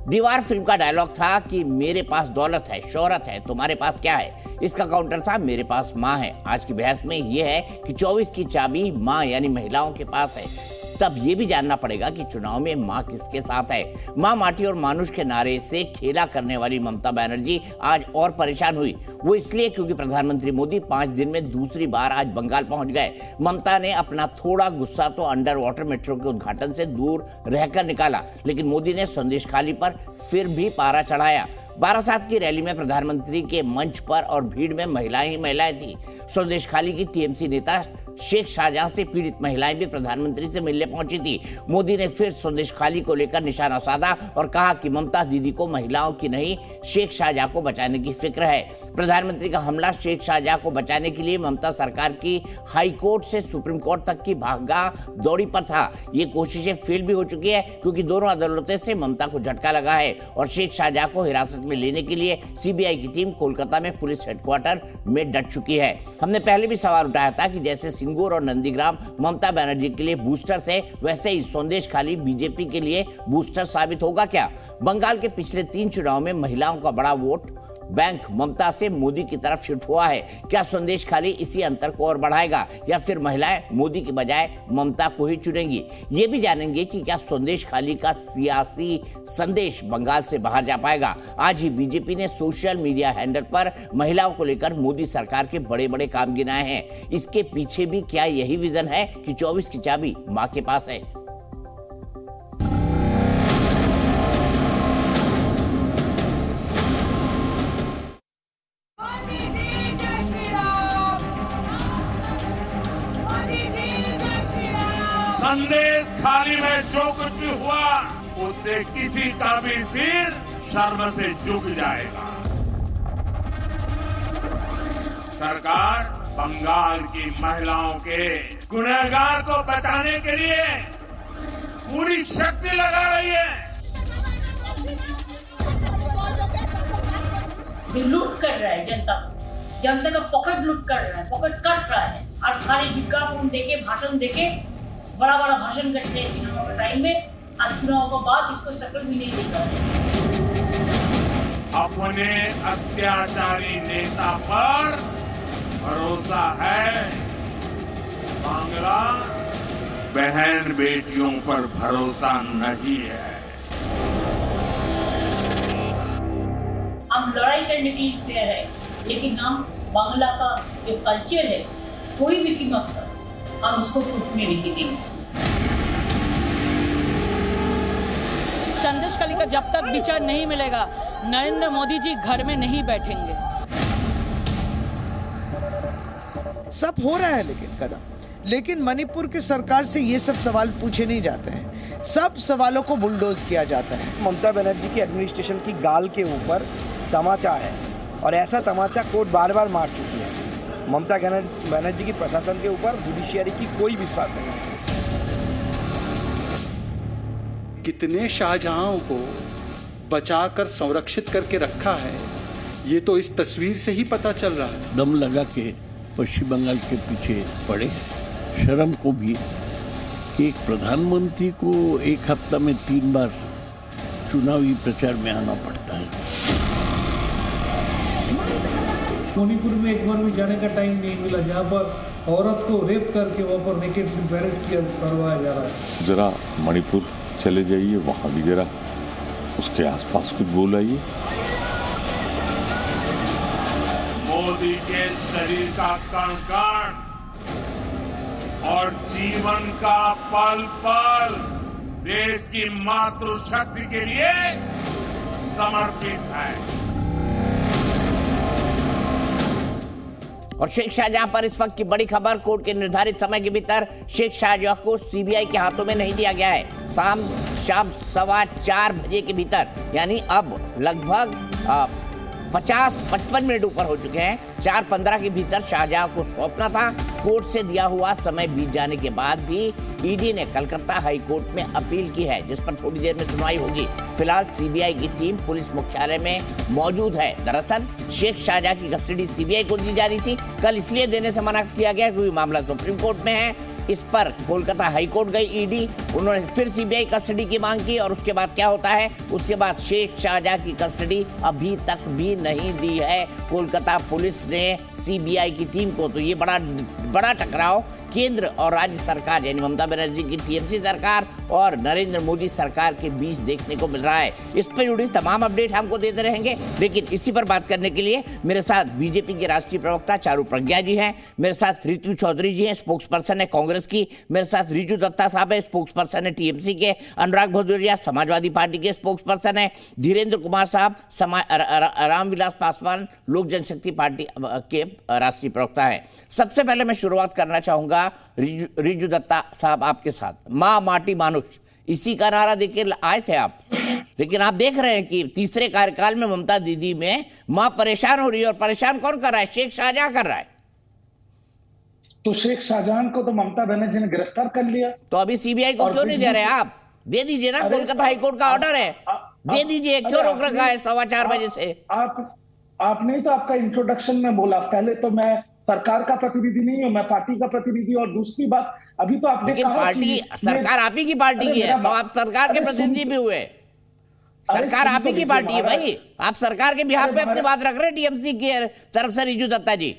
दीवार फिल्म का डायलॉग था कि मेरे पास दौलत है, शोहरत है, तुम्हारे पास क्या है। इसका काउंटर था मेरे पास माँ है। आज की बहस में यह है कि 24 की चाबी माँ यानी महिलाओं के पास है। तब ये भी जानना पड़ेगा कि चुनाव में मां किसके साथ है। मां माटी और मानुष के नारे से खेला करने वाली ममता बनर्जी आज और परेशान हुई। वो इसलिए क्योंकि प्रधानमंत्री मोदी 5 दिन में दूसरी बार आज बंगाल पहुंच गए। ममता ने अपना थोड़ा गुस्सा तो अंडर वाटर मेट्रो के उद्घाटन से दूर रहकर निकाला, लेकिन मोदी ने संदेशखाली पर फिर भी पारा चढ़ाया। बारासात की रैली में प्रधानमंत्री के मंच पर और भीड़ में महिलाएं ही महिलाएं थी। संदेशखाली की टीएमसी नेता शेख शाहजहां से पीड़ित महिलाएं भी प्रधानमंत्री से मिलने पहुंची थी। मोदी ने फिर संदेशखाली को लेकर निशाना साधा और कहा कि ममता दीदी को महिलाओं की नहीं, शेख शाहजहां को बचाने की फिक्र है। प्रधानमंत्री का हमला शेख शाहजहां को बचाने के लिए ममता सरकार की हाई कोर्ट से सुप्रीम कोर्ट तक की भागा दौड़ी पर था। ये कोशिशें फेल भी हो चुकी है क्योंकि दोनों अदालतों से ममता को झटका लगा है और शेख शाहजहां को हिरासत में लेने के लिए सीबीआई की टीम कोलकाता में पुलिस हेडक्वार्टर में डट चुकी है। हमने पहले भी सवाल उठाया था कि जैसे सिंगूर और नंदीग्राम ममता बनर्जी के लिए बूस्टर्स है, वैसे ही संदेशखाली बीजेपी के लिए बूस्टर साबित होगा क्या। बंगाल के पिछले 3 चुनाव में महिलाओं का बड़ा वोट बैंक ममता से मोदी की तरफ शिफ्ट हुआ है। क्या संदेशखाली इसी अंतर को और बढ़ाएगा या फिर महिलाएं मोदी की बजाय ममता को ही चुनेंगी। ये भी जानेंगे कि क्या संदेशखाली का सियासी संदेश बंगाल से बाहर जा पाएगा। आज ही बीजेपी ने सोशल मीडिया हैंडल पर महिलाओं को लेकर मोदी सरकार के बड़े बड़े काम गिनाए हैं। इसके पीछे भी क्या यही विजन है कि 24 की चाबी मां के पास है। संदेशखाली में जो कुछ भी हुआ उससे किसी का भी सिर शर्म से झुक जाएगा। सरकार बंगाल की महिलाओं के गुनहगार को बचाने के लिए पूरी शक्ति लगा रही है। लूट कर रहा है जनता का पॉकेट लूट कर रहा है, पॉकेट कट रहा है और खाली विज्ञापन देके भाषण देके बड़ा बड़ा भाषण करते हैं चुनाव के टाइम में। आज चुनाव के बाद इसको शक्ल भी नहीं दिखा है। अपने अत्याचारी नेता पर भरोसा है, बांग्ला बहन बेटियों पर भरोसा नहीं है। हम लड़ाई करने के लिए तैयार है, लेकिन हम बांग्ला का जो कल्चर है कोई भी कीमत पर हम उसको टूटने नहीं देंगे। संदेशखाली का जब तक विचार नहीं मिलेगा, नरेंद्र मोदी जी घर में नहीं बैठेंगे। सब हो रहा है लेकिन मणिपुर की सरकार से ये सब सवाल पूछे नहीं जाते हैं। सब सवालों को बुलडोज किया जाता है। ममता बनर्जी की एडमिनिस्ट्रेशन की गाल के ऊपर तमाचा है और ऐसा तमाचा कोर्ट बार बार मार चुकी है। ममता बनर्जी की प्रशासन के ऊपर जुडिशियरी की कोई विश्वास नहीं है। कितने शाहजहां को बचाकर संरक्षित करके रखा है, ये तो इस तस्वीर से ही पता चल रहा है। दम लगा के पश्चिम बंगाल के पीछे पड़े। शर्म को भी कि एक प्रधानमंत्री को एक हफ्ता में 3 बार चुनावी प्रचार में आना पड़ता है। मणिपुर में एक बार भी जाने का टाइम नहीं मिला, जहाँ पर औरत को रेप करके वहाँ पर नेकेड पैरेड करवाया जा रहा है। जरा मणिपुर चले जाइए, वहाँ भी जरा उसके आसपास कुछ बोलाइए। मोदी के शरीर का कण कण और जीवन का पल पल देश की मातृशक्ति के लिए समर्पित है। और शेख शाहजहां पर इस वक्त की बड़ी खबर, कोर्ट के निर्धारित समय के भीतर शेख शाहजहां को सीबीआई के हाथों में नहीं दिया गया है। शाम 4:15 बजे के भीतर, यानी अब लगभग 50-55 मिनट ऊपर हो चुके हैं। 4:15 के भीतर शाहजहां को सौंपना था। कोर्ट से दिया हुआ समय बीत जाने के बाद भी ईडी ने कलकत्ता हाई कोर्ट में अपील की है, जिस पर थोड़ी देर में सुनवाई होगी। फिलहाल सीबीआई की टीम पुलिस मुख्यालय में मौजूद है। दरअसल शेख शाहजहां की कस्टडी सीबीआई को दी जा रही थी। कल इसलिए देने से मना किया गया क्योंकि मामला सुप्रीम कोर्ट में है। इस पर कोलकाता हाईकोर्ट गई ईडी, उन्होंने फिर सीबीआई कस्टडी की मांग की और उसके बाद क्या होता है, उसके बाद शेख शाहजहां की कस्टडी अभी तक भी नहीं दी है कोलकाता पुलिस ने सीबीआई की टीम को। तो ये बड़ा टकराव केंद्र और राज्य सरकार यानी ममता बनर्जी की टीएमसी सरकार और नरेंद्र मोदी सरकार के बीच देखने को मिल रहा है। इस पर जुड़ी तमाम अपडेट हमको देते रहेंगे, लेकिन इसी पर बात करने के लिए मेरे साथ बीजेपी के राष्ट्रीय प्रवक्ता चारू प्रज्ञा जी हैं, मेरे साथ रितु चौधरी जी हैं, स्पोक्स पर्सन है कांग्रेस की, मेरे साथ रिजू दत्ता साहब है, स्पोक्स पर्सन है टीएमसी के, अनुराग भदौरिया समाजवादी पार्टी के स्पोक्स पर्सन है, धीरेन्द्र कुमार साहब रामविलास पासवान लोक जनशक्ति पार्टी के राष्ट्रीय प्रवक्ता है। सबसे पहले मैं शुरुआत करना चाहूंगा रिजू दत्ता साहब आपके साथ। मां माटी मानुष, इसी का नारा देके आए थे आप, लेकिन आप देख रहे हैं कि तीसरे कार्यकाल में ममता दीदी में मां परेशान हो रही है, और परेशान कौन कर रहा है? शेख शाहजहां कर रहा है। तो शेख शाहजहां को तो ममता बनर्जी ने गिरफ्तार कर लिया, तो अभी सीबीआई को क्यों नहीं दे रहे आप? दे दीजिए ना, कोलकाता हाईकोर्ट का ऑर्डर है, दे दीजिए। क्यों रोक रखा है 4:15 बजे से? आपने तो आपका इंट्रोडक्शन में बोला, पहले तो मैं सरकार का प्रतिनिधि नहीं हूं, मैं पार्टी का प्रतिनिधि, और दूसरी बात अभी तो आपने कहा पार्टी सरकार आप ही की पार्टी की है, तो आप सरकार के प्रतिनिधि भी हुए। सरकार आप ही की पार्टी है भाई, आप सरकार के बिहाफ पे अपनी बात रख रहे हैं टीएमसी की तरफ से। रिजू दत्ता जी,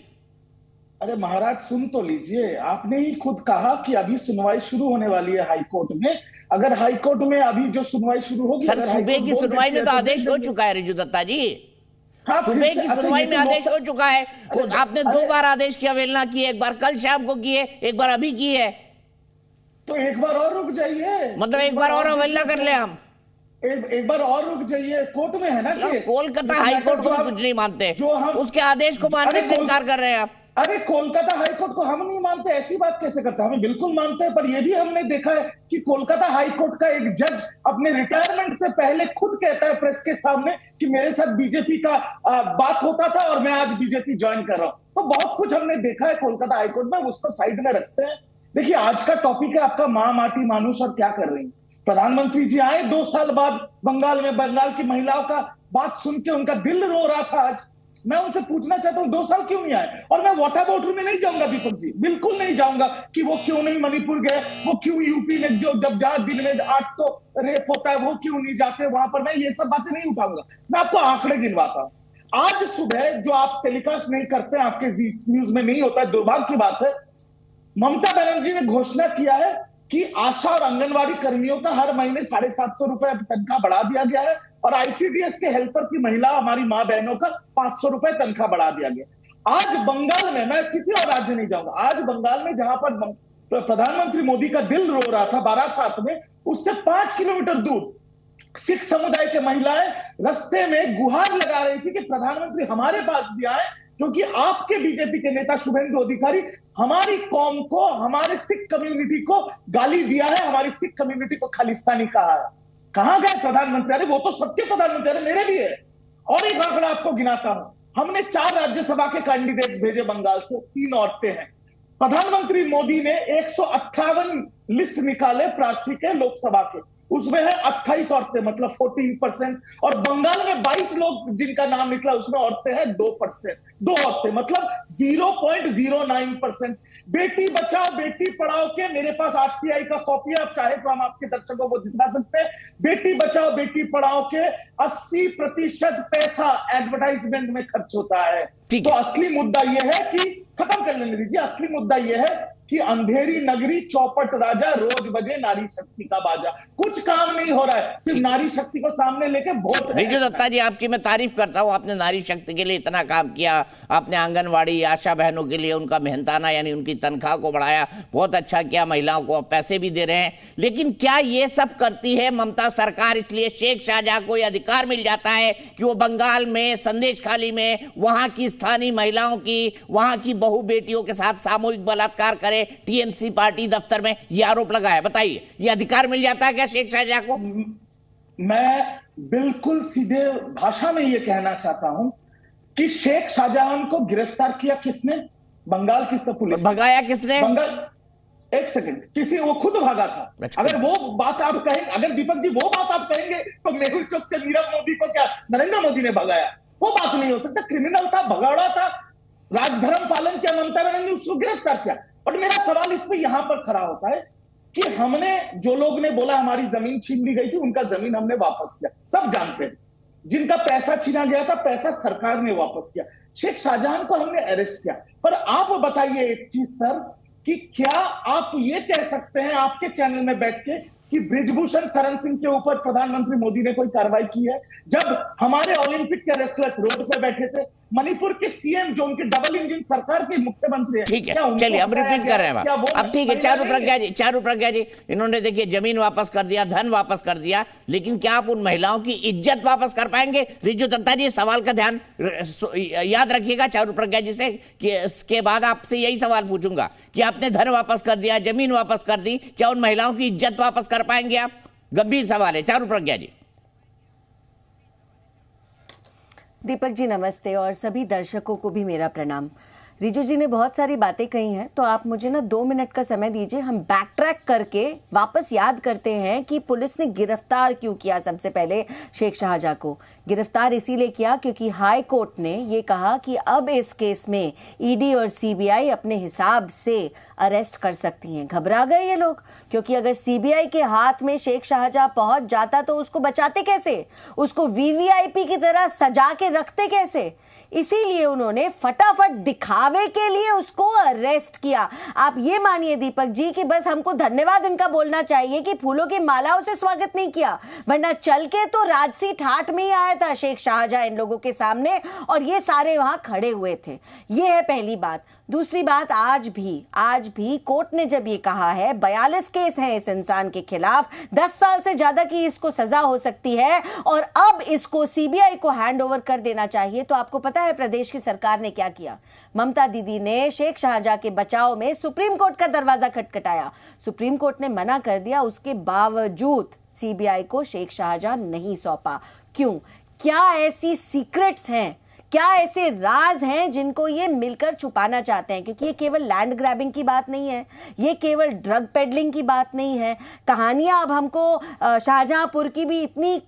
अरे महाराज सुन तो लीजिए, आपने ही खुद कहा कि अभी सुनवाई शुरू होने वाली है हाईकोर्ट में। अगर हाईकोर्ट में अभी जो सुनवाई शुरू होगी, सर सुबह की सुनवाई में तो आदेश हो चुका है रिजू दत्ता जी, सुबह की सुनवाई में आदेश हो चुका है। आपने 2 बार आदेश की अवहेलना की है, एक बार कल शाम को की है, एक बार अभी की है। तो एक बार और रुक जाइए, मतलब एक बार और अवहेलना कर ले हम, एक बार और रुक जाइए, कोर्ट में है ना केस। कोलकाता हाईकोर्ट को कुछ नहीं मानते, जो हम उसके आदेश को मानने से इनकार कर रहे हैं आप। अरे कोलकाता हाईकोर्ट को हम नहीं मानते, ऐसी बात कैसे करते हैं? हमें बिल्कुल मानते हैं, पर यह भी हमने देखा है कि कोलकाता हाईकोर्ट का एक जज अपने रिटायरमेंट से पहले खुद कहता है प्रेस के सामने कि मेरे साथ बीजेपी का बात होता था और मैं आज बीजेपी ज्वाइन कर रहा हूं। तो बहुत कुछ हमने देखा है कोलकाता हाईकोर्ट में, उसको साइड में रखते हैं। देखिए आज का टॉपिक है आपका मां माटी मानुष और क्या कर रही है। प्रधानमंत्री जी आए 2 साल बाद बंगाल में, बंगाल की महिलाओं का बात सुन के उनका दिल रो रहा था। आज मैं उनसे पूछना चाहता हूं 2 साल क्यों नहीं आए? और मैं वाटर बॉटल में नहीं जाऊंगा दीपक जी, बिल्कुल नहीं जाऊंगा कि वो क्यों नहीं मणिपुर गए, वो क्यों यूपी में जो जब जहां दिन में 8 तो रेप होता है वो क्यों नहीं जाते वहां पर, मैं ये सब बातें नहीं उठाऊंगा। मैं आपको आंकड़े गिनवाता हूं। आज सुबह जो आप टेलीकास्ट नहीं करते, आपके न्यूज में नहीं होता है, दुर्भाग्य की बात है, ममता बनर्जी ने घोषणा किया है कि आशा और आंगनबाड़ी कर्मियों का हर महीने 750 रुपए तनख्वाह बढ़ा दिया गया है, और आईसीडीएस के हेल्पर की महिला हमारी मां बहनों का 500 रुपए तनख्वाह बढ़ा दिया गया। आज बंगाल में, मैं किसी और राज्य नहीं जाऊंगा, आज बंगाल में जहां पर प्रधानमंत्री मोदी का दिल रो रहा था बारासात में, उससे 5 किलोमीटर दूर सिख समुदाय के महिलाएं रास्ते में गुहार लगा रही थी कि प्रधानमंत्री हमारे पास भी आए, क्योंकि आपके बीजेपी के नेता शुभेंदु अधिकारी हमारी कौम को, हमारे सिख कम्युनिटी को गाली दिया है, हमारी सिख कम्युनिटी को खालिस्तानी कहा है। कहां गए प्रधानमंत्री? अरे वो तो सबके प्रधानमंत्री, अरे मेरे भी है। और एक आंकड़ा आपको गिनाता हूं, हमने 4 राज्यसभा के कैंडिडेट्स भेजे बंगाल से, 3 औरतें हैं। प्रधानमंत्री मोदी ने 158 लिस्ट निकाले प्रार्थी के लोकसभा के, उसमें है 28 औरतें, मतलब 14%, और बंगाल में 22 लोग जिनका नाम निकला उसमें औरतें हैं 2%, 2 औरतें, मतलब 0.09%। बेटी बचाओ बेटी पढ़ाओ के मेरे पास आरटीआई का कॉपी है, आप चाहे तो हम आपके दर्शकों को दिखा सकते हैं। बेटी बचाओ बेटी पढ़ाओ के 80% पैसा एडवर्टाइजमेंट में खर्च होता है। तो असली मुद्दा यह है कि, खत्म कर लेने दीजिए, असली मुद्दा यह है कि अंधेरी नगरी चौपट राजा, रोज बजे नारी शक्ति का बाजा। कुछ काम नहीं हो रहा है, सिर्फ नारी शक्ति को सामने लेके वोट। रिजू दत्ता जी, आपकी मैं तारीफ करता हूं, आपने नारी शक्ति के लिए इतना काम किया, आपने आंगनवाड़ी आशा बहनों के लिए उनका मेहनताना यानी उनकी तनख्वाह को बढ़ाया, बहुत अच्छा किया, महिलाओं को पैसे भी दे रहे हैं। लेकिन क्या ये सब करती है ममता सरकार इसलिए शेख शाहजहां को यह अधिकार मिल जाता है कि वो बंगाल में संदेशखाली में वहां की स्थानीय महिलाओं की, वहां की बहु बेटियों के साथ सामूहिक बलात्कार करे? टीएमसी पार्टी दफ्तर में यह आरोप लगा है, बताइए यह अधिकार मिल जाता है क्या शेख शाहजहां को? मैं बिल्कुल सीधे भाषा में यह कहना चाहता हूं कि शेख शाहजहां को गिरफ्तार किया किसने? बंगाल की पुलिस। भगाया किसने? बंगाल, एक सेकंड, किसी, वो खुद भागा था। अगर वो बात आप कहेंगे, अगर दीपक जी वो बात आप कहेंगे तो मेहुल चौक से नीरव मोदी को क्या नरेंद्र मोदी ने भगाया? वो बात नहीं हो सकता। क्रिमिनल था, भगौड़ा था, राजधर्म पालन किया, ममता बनर्जी ने उसको गिरफ्तार किया। और मेरा सवाल इस पे यहां पर खड़ा होता है कि हमने, जो लोग ने बोला हमारी जमीन छीन ली गई थी, उनका जमीन हमने वापस किया, सब जानते हैं। जिनका पैसा छीना गया था, पैसा सरकार ने वापस किया। शेख शाहजहां को हमने अरेस्ट किया। पर आप बताइए एक चीज सर, कि क्या आप ये कह सकते हैं आपके चैनल में बैठ के कि बृजभूषण शरण सिंह के ऊपर प्रधानमंत्री मोदी ने कोई कार्रवाई की है? जब हमारे ओलंपिक के रेसलर्स रोड पे बैठे थे, मणिपुर के सीएम जो उनके डबल इंजन सरकार के मुख्यमंत्री हैं, ठीक है, चलिए अब रिपीट कर रहे हैं अब ठीक है। चारू प्रज्ञा जी, इन्होंने देखिए जमीन वापस कर दिया, धन वापस कर दिया, लेकिन क्या आप उन महिलाओं की इज्जत वापस कर पाएंगे? रिजू दत्ता जी, सवाल का ध्यान याद रखिएगा चारू प्रज्ञा जी से, कि इसके बाद आपसे यही सवाल पूछूंगा कि आपने धन वापस कर दिया, जमीन वापस कर दी, क्या उन महिलाओं की इज्जत वापस कर पाएंगे आप? गंभीर सवाल है चारू प्रज्ञा जी। दीपक जी नमस्ते, और सभी दर्शकों को भी मेरा प्रणाम। रिजू जी ने बहुत सारी बातें कही हैं, तो आप मुझे ना 2 मिनट का समय दीजिए, हम बैक ट्रैक करके वापस याद करते हैं कि पुलिस ने गिरफ्तार क्यों किया। सबसे पहले शेख शाहजहां को गिरफ्तार इसीलिए किया क्योंकि हाई कोर्ट ने ये कहा कि अब इस केस में ईडी और सीबीआई अपने हिसाब से अरेस्ट कर सकती हैं। घबरा गए ये लोग, क्योंकि अगर सीबीआई के हाथ में शेख शाहजहां पहुंच जाता तो उसको बचाते कैसे, उसको वीवीआईपी की तरह सजा के रखते कैसे? इसीलिए उन्होंने फटाफट दिखावे के लिए उसको अरेस्ट किया। आप ये मानिए दीपक जी कि बस हमको धन्यवाद इनका बोलना चाहिए कि फूलों की मालाओं से स्वागत नहीं किया, वरना चल के तो राजसी ठाठ में ही आया था शेख शाहजहां इन लोगों के सामने, और ये सारे वहां खड़े हुए थे। ये है पहली बात। दूसरी बात, आज भी कोर्ट ने जब ये कहा है 42 केस हैं इस इंसान के खिलाफ, 10 साल से ज्यादा की इसको सजा हो सकती है, और अब इसको सीबीआई को हैंड ओवर कर देना चाहिए, तो आपको पता है प्रदेश की सरकार ने क्या किया? ममता दीदी ने शेख शाहजहां के बचाव में सुप्रीम कोर्ट का दरवाजा खटखटाया। सुप्रीम कोर्ट ने मना कर दिया, उसके बावजूद सीबीआई को शेख शाहजहां नहीं सौंपा। क्यों? क्या ऐसी सीक्रेट्स हैं, क्या ऐसे राज हैं जिनको ये मिलकर छुपाना चाहते हैं? क्योंकि ये केवल लैंड ग्रैबिंग की बात नहीं है, ये केवल ड्रग पेडलिंग की बात नहीं है। कहानियां अब हमको शाहजहांपुर की भी इतनी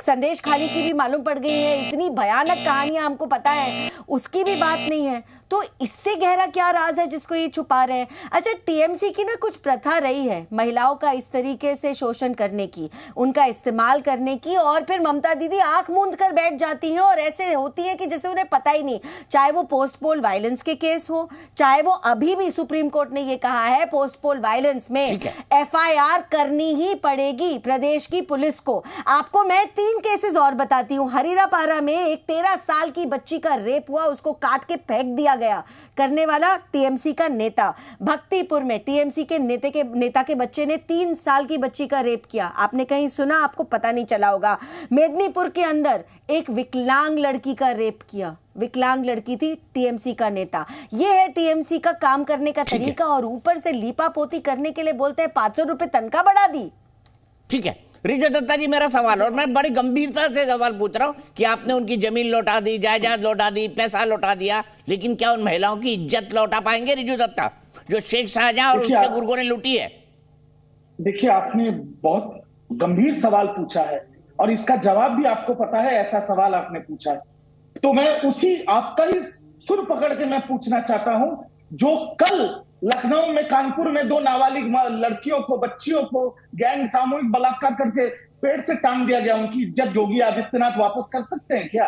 संदेश खाली की भी मालूम पड़ गई है, इतनी भयानक कहानियां हमको पता है, उसकी भी बात नहीं है। तो इससे गहरा क्या राज है जिसको ये छुपा रहे हैं? अच्छा, टीएमसी की ना कुछ प्रथा रही है महिलाओं का इस तरीके से शोषण करने की, उनका इस्तेमाल करने की, और फिर ममता दीदी आंख मूंद कर बैठ जाती हैं और ऐसे होती है कि जैसे उन्हें पता ही नहीं। चाहे वो पोस्ट पोल वायलेंस के केस हो, चाहे वो अभी भी सुप्रीम कोर्ट ने ये कहा है पोस्ट पोल वायलेंस में एफआईआर करनी ही पड़ेगी प्रदेश की पुलिस को। आपको मैं 3 केसेस और बताती हूँ। हरीरापारा में एक 13 साल की बच्ची का रेप हुआ, उसको काट के फेंक दिया गया, करने वाला टीएमसी का नेता। भक्तिपुर में टीएमसी के नेता के बच्चे ने 3 साल की बच्ची का रेप किया। आपने कहीं सुना? आपको पता नहीं चला होगा। मेदिनीपुर के अंदर एक विकलांग लड़की का रेप किया, विकलांग लड़की थी, टीएमसी का नेता। ये है टीएमसी का काम करने का तरीका, और ऊपर से लीपा पोती करने के लिए बोलते हैं 500 रुपए तनख्वाह बढ़ा दी। ठीक है रिजू दत्ता जी, मेरा सवाल, और मैं बड़ी गंभीरता से सवाल पूछ रहा हूं कि आपने उनकी जमीन लौटा दी, जायदाद लौटा दी, पैसा लौटा दिया, लेकिन क्या उन महिलाओं की इज्जत लौटा पाएंगे रिजू दत्ता, जो शेख शाहजहां और उसके गुर्गों ने लूटी है? देखिए, आपने बहुत गंभीर सवाल पूछा है, और इसका जवाब भी आपको पता है। ऐसा सवाल आपने पूछा है, तो मैं उसी आपका ही सुर पकड़ के मैं पूछना चाहता हूं। जो कल लखनऊ में, कानपुर में 2 नाबालिग लड़कियों को, बच्चियों को गैंग सामूहिक बलात्कार करके पेड़ से टांग दिया गया, उनकी इज्जत योगी आदित्यनाथ वापस कर सकते हैं क्या?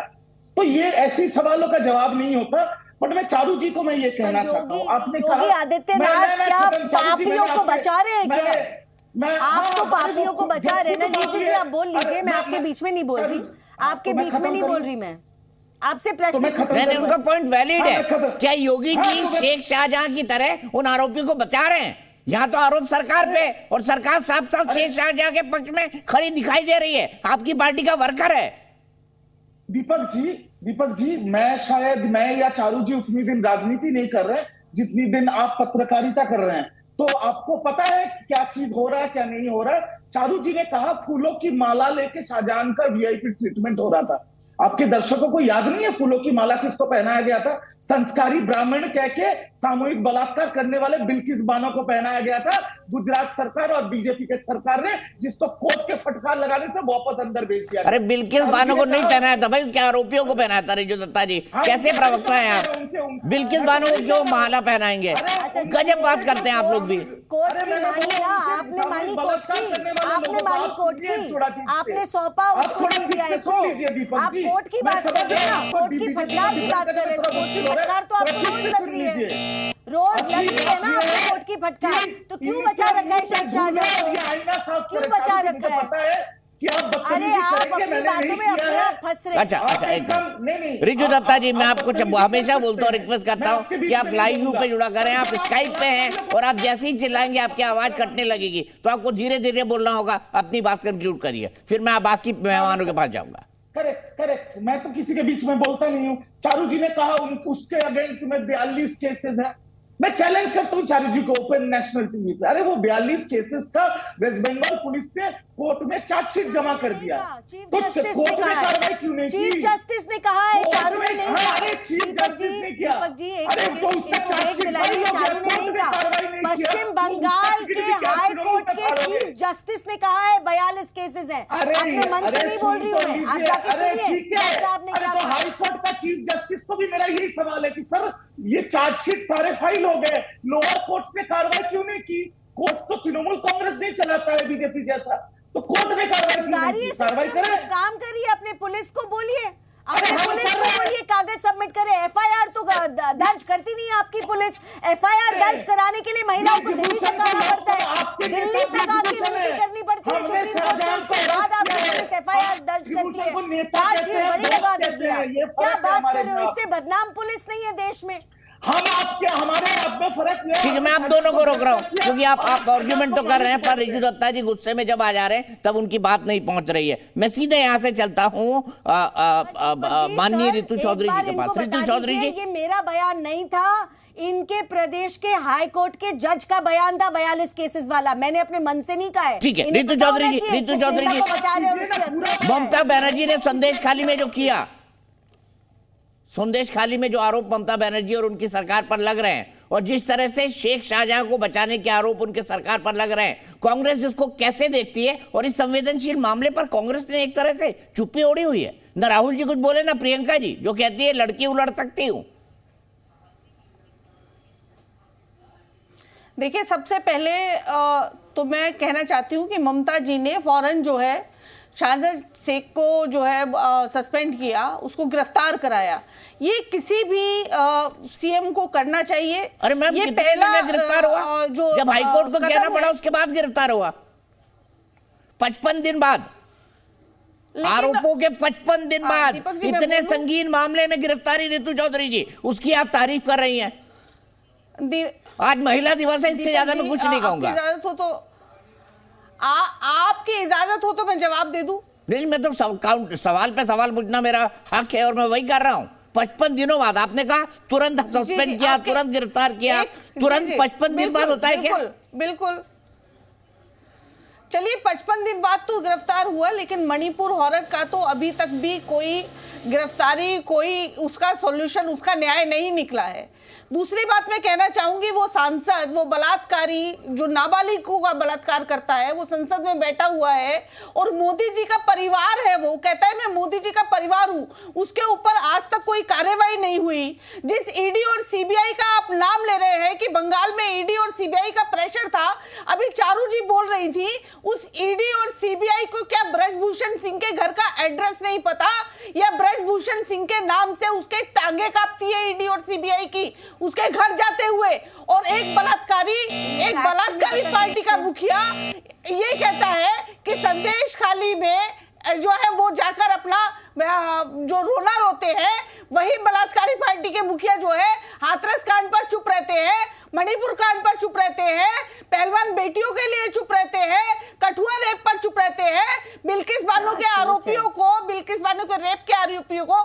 तो ये ऐसे सवालों का जवाब नहीं होता। बट मैं चारू जी को मैं ये कहना चाहता हूँ, आपने योगी आदित्यनाथ क्या पापियों को बचा रहे हैं क्या? आप तो पापियों को बचा रहे हैं ना। लीजिए जी, आप बोल लीजिए, मैं आपके बीच में नहीं बोल रही, आपके बीच में नहीं बोल रही, मैं आपसे प्रश्न नहीं, उनका पॉइंट वैलिड है। क्या योगी जी शेख शाहजहां की तरह उन आरोपियों को बचा रहे हैं? यहाँ तो आरोप सरकार पे, और सरकार साफ साफ शेख शाहजहां के पक्ष में खड़ी दिखाई दे रही है, आपकी पार्टी का वर्कर है। दीपक जी, मैं या चारू जी उतनी दिन राजनीति नहीं कर रहे जितनी दिन आप पत्रकारिता कर रहे हैं, तो आपको पता है क्या चीज हो रहा है, क्या नहीं हो रहा है। चारू जी ने कहा फूलों की माला लेके शाहजहां का वीआईपी ट्रीटमेंट हो रहा था। आपके दर्शकों को याद नहीं है फूलों की माला किसको पहनाया गया था? संस्कारी ब्राह्मण कह के सामूहिक बलात्कार करने वाले बिल्किस बानो को पहनाया गया था गुजरात सरकार और बीजेपी के सरकार ने, जिसको कोर्ट के फटकार लगाने से वापस अंदर भेज दिया। अरे बिल्किस बानो को नहीं पहनाया था भाई, उसके आरोपियों को पहनाया था। रिजू दत्ता जी कैसे प्रवक्ता है आप? बिल्किस बानो को क्यों माला पहनाएंगे? गजब बात करते हैं आप लोग भी। कोर्ट की मानी ना, आपने मानी कोर्ट की, आपने मानी कोर्ट की, आपने सौंपा उसको सीबीआई को। आप कोर्ट की बात कर रहे हैं ना, कोर्ट की फटकार की बात कर रहे हैं, तो कोर्ट की फटकार तो आपको रोज लग रही है, रोज लग रही है ना आपको कोर्ट की फटकार। तो क्यों बचा रखा है शेख शाहजहां को? क्यों बचा रखा है? अरे आप अपनी बातों में अपने आप फंस रहे हैं। अच्छा एक रिजू दत्ता जी, मैं आपको हमेशा बोलता हूँ, रिक्वेस्ट करता हूँ कि आप लाइव व्यू पे जुड़ा करें। आप स्काइप पे हैं और आप जैसे ही चिल्लाएंगे आपकी आवाज कटने लगेगी, तो आपको धीरे धीरे बोलना होगा। अपनी बात कंक्लूड करिए, फिर मैं बाकी मेहमानों के पास जाऊंगा। करेक्ट, मैं तो किसी के बीच में बोलता नहीं हूँ। चारू जी ने कहा उसके अगेंस्ट में 42 केसेस है। मैं चैलेंज करता हूँ चारू जी को ओपन नेशनल टीवी पे। अरे वो 42 केसेस का वेस्ट बंगाल पुलिस ने कोर्ट में चार्जशीट जमा कर दिया, तो कोर्ट ने कार्रवाई क्यों नहीं की? चीफ जस्टिस ने कहा है, चारू ने नहीं कहा। दीपक जी एक ब्रेक दिलाइए, चारू ने नहीं कहा। पश्चिम बंगाल के हाई कोर्ट के चीफ जस्टिस ने कहा है 42 केसेस है। अपने मन से नहीं बोल रही हूँ मैं, आप जाके सुनिए साहब ने क्या कहा। हाई कोर्ट का चीफ जस्टिस को भी मेरा यही सवाल है कि सर ये चार्जशीट सारे फाइल हो गए, लोअर कोर्ट ने कार्रवाई क्यों नहीं की? कोर्ट तो तृणमूल कांग्रेस नहीं चलाता है बीजेपी जैसा, तो कोर्ट ने कार्रवाई करे। काम करिए, अपने पुलिस को बोलिए, अपने पुलिस को बोलिए कागज सबमिट करे। एफआईआर तो दर्ज करती नहीं है आपकी पुलिस। एफआईआर दर्ज कराने के लिए महिलाओं को दिल्ली तक आना पड़ता है, दिल्ली तक आके विनती करनी पड़ती है सुप्रीम कोर्ट से, उसके बाद आपकी पुलिस एफआईआर दर्ज करती है। चार्जशीट बड़ी लगा देती है। क्या बात कर रहे हो? इससे बदनाम पुलिस नहीं है देश में। हम आपके हमारे आप में फर्क नहीं। ठीक है, मैं आप दोनों को रोक रहा हूँ क्योंकि आप आर्ग्यूमेंट तो कर रहे हैं, पर रिजू दत्ता जी गुस्से में जब आ जा रहे हैं तब उनकी बात नहीं पहुंच रही है। मैं सीधे यहाँ से चलता हूँ माननीय रितु चौधरी जी के पास। रितु चौधरी जी, ये मेरा बयान नहीं था, इनके प्रदेश के हाई कोर्ट के जज का बयान था 42 केसेस वाला। मैंने अपने मन से नहीं कहा है। ठीक है रितु चौधरी जी, ममता बनर्जी ने संदेश खाली में जो किया, संदेश खाली में जो आरोप ममता बनर्जी और उनकी सरकार पर लग रहे हैं, और जिस तरह से शेख शाहजहां को बचाने के आरोप उनके सरकार पर लग रहे हैं, कांग्रेस इसको कैसे देखती है? और इस संवेदनशील मामले पर कांग्रेस ने एक तरह से चुप्पी ओढ़ी हुई है। ना राहुल जी कुछ बोले ना प्रियंका जी, जो कहती है लड़की उलट सकती हूं। देखिए, सबसे पहले तो मैं कहना चाहती हूँ कि ममता जी ने फौरन जो है शाहजहां शेख को जो है सस्पेंड किया, उसको गिरफ्तार कराया। ये किसी भी सीएम को करना चाहिए। अरे मैम, ये पहला गिरफ्तार हुआ जो जब हाईकोर्ट को कहना पड़ा, उसके बाद गिरफ्तार हुआ 55 दिन बाद, आरोपों के 55 दिन बाद इतने संगीन मामले में गिरफ्तारी। रितु चौधरी जी, उसकी आप तारीफ कर रही हैं। आज महिला दिवस है, इससे ज्यादा मैं कुछ नहीं कहूंगा। इजाजत हो तो आपकी इजाजत हो तो मैं जवाब दे दूं। नहीं, मैं तो सवाल पे सवाल पूछना मेरा हक है और मैं वही कर रहा हूँ। 55 दिनों बाद आपने कहा तुरंत सस्पेंड किया, तुरंत गिरफ्तार किया, तुरंत 55 दिन बाद होता है क्या? बिल्कुल। चलिए 55 दिन बाद तो गिरफ्तार हुआ, लेकिन मणिपुर हॉरर का तो अभी तक भी कोई गिरफ्तारी, कोई उसका सॉल्यूशन, उसका न्याय नहीं निकला है। दूसरी बात मैं कहना चाहूंगी, वो सांसद, वो बलात्कारी जो नाबालिगों का बलात्कार करता है, वो संसद में बैठा हुआ है और मोदी जी का परिवार है, वो कहता है मैं मोदी जी का परिवार हूं, उसके ऊपर आज तक कोई कार्रवाई नहीं हुई। जिस ईडी और सीबीआई का आप नाम ले रहे हैं कि बंगाल में ईडी और सीबीआई का प्रेशर था, अभी चारू जी बोल रही थी, उस ईडी और सीबीआई को क्या ब्रजभूषण सिंह के घर का एड्रेस नहीं पता, या ब्रजभूषण सिंह के नाम से उसके टांगे कांपती है ईडी और सीबीआई की उसके घर जाते हुए? और एक बलात्कारी पार्टी का मुखिया ये कहता है कि संदेश खाली में जो है वो जाकर अपना जो रोना रोते हैं, वही बलात्कारी पार्टी के मुखिया जो है हाथरस कांड पर चुप रहते हैं, मणिपुर कांड पर चुप रहते हैं, पहलवान बेटियों के लिए चुप रहते हैं, कठुआ रेप पर चुप रहते हैं, बिल्किस बानो के आरोपियों को, बिल्किस बानो के रेप के आरोपियों को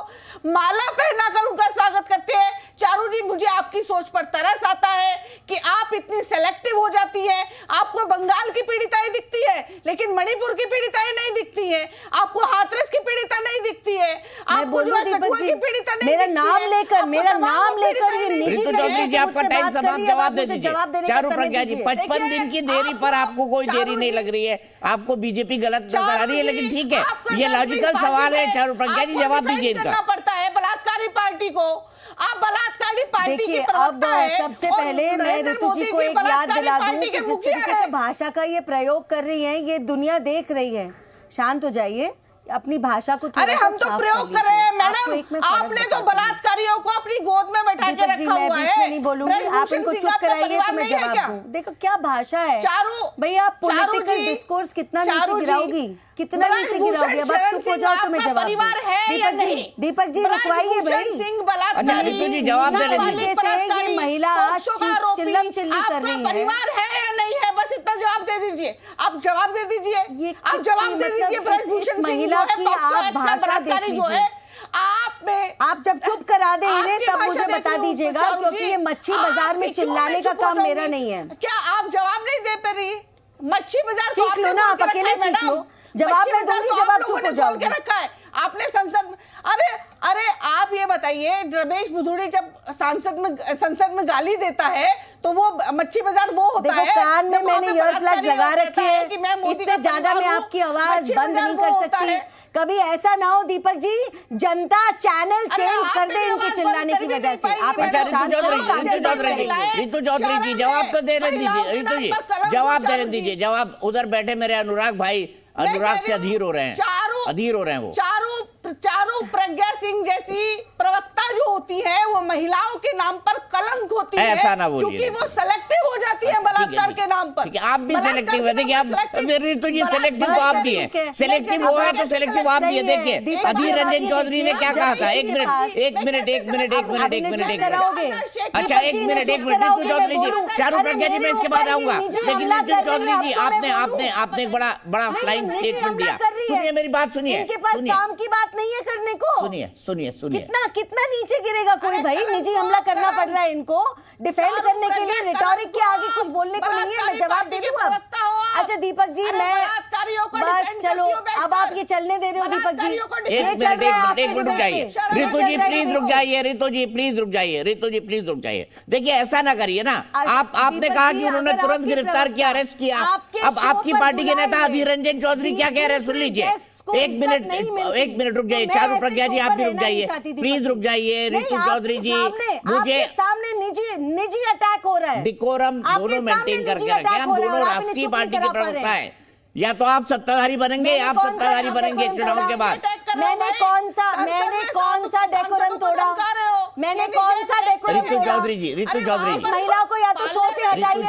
माला पहनाकर उनका स्वागत करते हैं। चारू जी, मुझे आपकी सोच पर तरस आता है कि आप इतनी सेलेक्टिव हो जाती है। आपको बंगाल की पीड़िताएं दिखती है, लेकिन मणिपुर की पीड़िताएं नहीं दिखती है। आपको हाथरस की पीड़िता नहीं दिखती है, आपको जो है कठुआ की पीड़िता नहीं मेरा दिखती नाम है, लेकर आपको मेरा तमाम नाम को लेकर पीड़िता ये नहीं निजी ऋतु दिखती है। चौधरी जी आपका टाइम समाप्त, जवाब दे दीजिए। चारू प्रज्ञा जी 55 दिन की देरी पर आपको कोई देरी नहीं लग रही है, आपको बीजेपी गलत नजर आ रही है, लेकिन ठीक है, ये लॉजिकल सवाल है। चारू प्रज्ञा जी जवाब दीजिए इनका। करना पड़ता है बलात्कारी पार्टी को, आप बलात्कारी पार्टी की देखिए, प्रवक्ता अब है। सबसे पहले मैं ऋतु जी को एक याद दिला दूं कि जिस तरीके से भाषा का ये प्रयोग कर रही हैं, ये दुनिया देख रही है। शांत हो जाइए, अपनी भाषा को अरे हम तो प्रयोग कर रहे हैं मैडम, आपने तो बलात्कारियों को अपनी गोद में बैठा के रखा हुआ है। मैं नहीं बोलूंगी, आप इनको चुप कराइए तो मैं जवाब दूं। देखो क्या भाषा है भैया, आप पॉलिटिकल डिस्कोर्स कितना नीचे गिराओगी, कितना नीचे गिराओगी। अब आप चुप हो जाओ तो मैं जवाब दूं। दीपक जी रुकवाइए भाई। अच्छा ऋतु जी जवाब दे तरीके से ये महिला चिल्लम चिल्ली कर रही है। परिवार है या नहीं है, बस इतना जवाब दे दीजिए। आप जवाब दे दीजिए, आप जवाब दे दीजिए। ब्रजभूषण महिला की आप भाषा देख लीजिए। आप जब चुप करा दे इन्हें तब मुझे बता दीजिएगा, क्योंकि ये मच्छी बाजार में चिल्लाने का काम मेरा नहीं है। क्या आप जवाब नहीं दे पा रही? मच्छी बाजार चीख लो ना, आप अकेले चीख लो, जवाब मैं दूंगी जब आप चुप हो जाओगे। रखा है आपने संसद। अरे आप ये बताइए, रमेश बुधूड़ी जब संसद में गाली देता है तो वो मच्छी बाजार वो होता है। कान में मैंने ईयर प्लग लगा रखे हैं, इससे ज्यादा मैं आपकी आवाज बंद नहीं कर सकती। कभी ऐसा ना हो दीपक जी, जनता चैनल चेंज कर दे इनके चिल्लाने की वजह से। आप ऋतु चौधरी जी जवाब तो दे दीजिए। ऋतु जी जवाब दे दीजिए, जवाब। उधर बैठे मेरे अनुराग भाई अनुराग से अधीर हो रहे हैं, अधीर हो रहे हैं वो। चारू प्रज्ञा सिंह जैसी प्रवक्ता जो होती है वो महिलाओं के नाम पर कलंक होती है, ऐसा ना बोलिए, क्योंकि वो सेलेक्टिव हो जाती है बलात्कार के नाम पर। आप भी सेलेक्टिव है, देखिए आप ऋतु जी सेलेक्टिव तो आप भी हैं, सेलेक्टिव वो है तो सेलेक्टिव आप भी है। देखिए अधीर रंजन चौधरी ने क्या कहा था, एक मिनट अच्छा एक मिनट ऋतु चौधरी जी, चारू प्रज्ञा जी मैं इसके बाद आऊंगा, लेकिन ऋतु चौधरी जी आपने बड़ा फ्लाइंग स्टेटमेंट दिया। सुनिए मेरी बात, सुनिए, इनके पास काम की बात नहीं है करने को। सुनिए कितना नीचे गिरेगा कोई भाई। निजी हमला करना पड़ रहा है इनको डिफेंड करने के लिए। रिटोरिक के आगे कुछ बोलने को नहीं है, मैं जवाब दे दूं अब। अच्छा दीपक जी, मैं बस चलो, अब आप ये चलने दे रहे हो दीपक जी। एक मिनट रुक जाइए ऋतु जी, प्लीज रुक जाइए। ऋतु जी प्लीज रुक जाइए। देखिए ऐसा ना करिए ना, आपने कहा कि उन्होंने तुरंत गिरफ्तार किया, अरेस्ट किया। अब आपकी पार्टी के नेता अधीर रंजन चौधरी क्या कह रहे हैं सुन लीजिए। एक मिनट रुक जाइए। चारू प्रज्ञा जी आप भी रुक जाइए, प्लीज रुक जाइए। ऋतु चौधरी जी मुझे सामने निजी अटैक हो रहा है। डिकोरम दोनों मेंटेन करके रखें, हम दोनों राष्ट्रीय पार्टी के प्रवक्ता है। या तो आप सत्ताधारी बनेंगे, चुनाव के बाद। मैंने कौन सा डेकोरम तोड़ा? मैंने कौन सा डेकोरम ऋतु चौधरी जी महिलाओं को या तो शो से हटाइए।